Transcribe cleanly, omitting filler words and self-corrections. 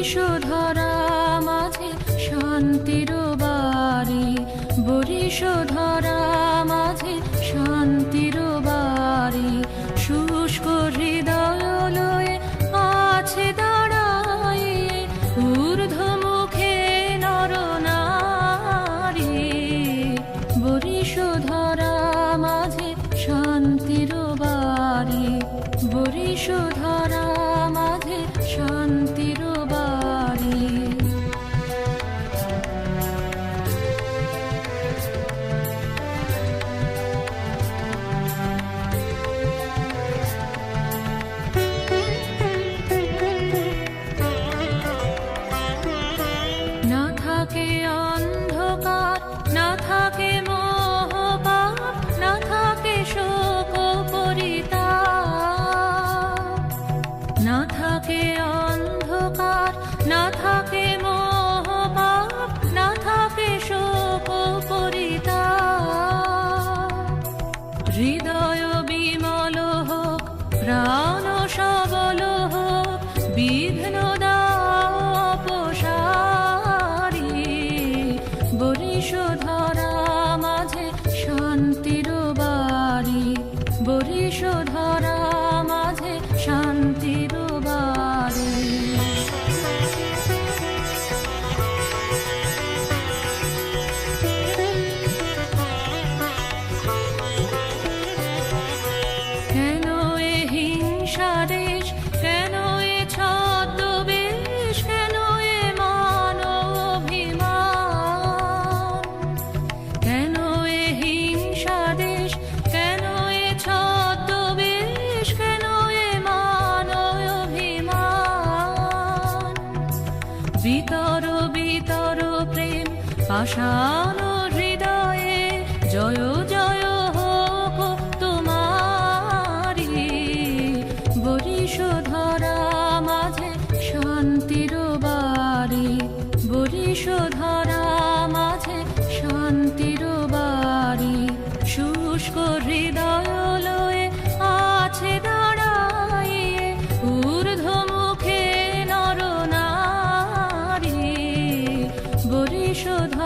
বরিশধরা মাঝে শান্তির বাড়ি, বরিশধরা মাঝে শান্তির বাড়ি। শুষ্ক হৃদয় লয়ে আছে দাঁড়াইয়ে ঊর্ধ্বমুখে নরনারী। বরিশধরা মাঝে শান্তির বাড়ি, বরিশধরা মাঝে শান্তির বাড়ি। না থাকে অন্ধকার, না থাকে মোহপাপ, না থাকে শোক পরিতাপ। না থাকে অন্ধকার, না থাকে মোহপাপ, না থাকে শোক পরিতাপ। হৃদয় বিমল হোক, প্রাণ সবল হোক, বিঘ্ন দাও অপসারী। বরিশধরা মাঝে শান্তির বাড়ি, বরিশধরা মাঝে শান্তির বাড়ি। কেন এ হিংসা দেশ, কেন এ ছদ্মবেশ, কেন এ মান অভিমান। কেন এ হিংসা দেশ, কেন এ ছদ্মবেশ, কেন এ মান অভিমান। বিতর বিতর প্রেম পাষাণ হৃদয়ে, জয় জয় হোক তোমারি। বরিশধরা মাঝে শান্তির বাড়ি, বরিশধরা মাঝে শান্তির বাড়ি। শুষ্ক হৃদয় লয়ে আছে দাঁড়াইয়ে ঊর্ধ্বমুখে নরনারী। বরিশধরা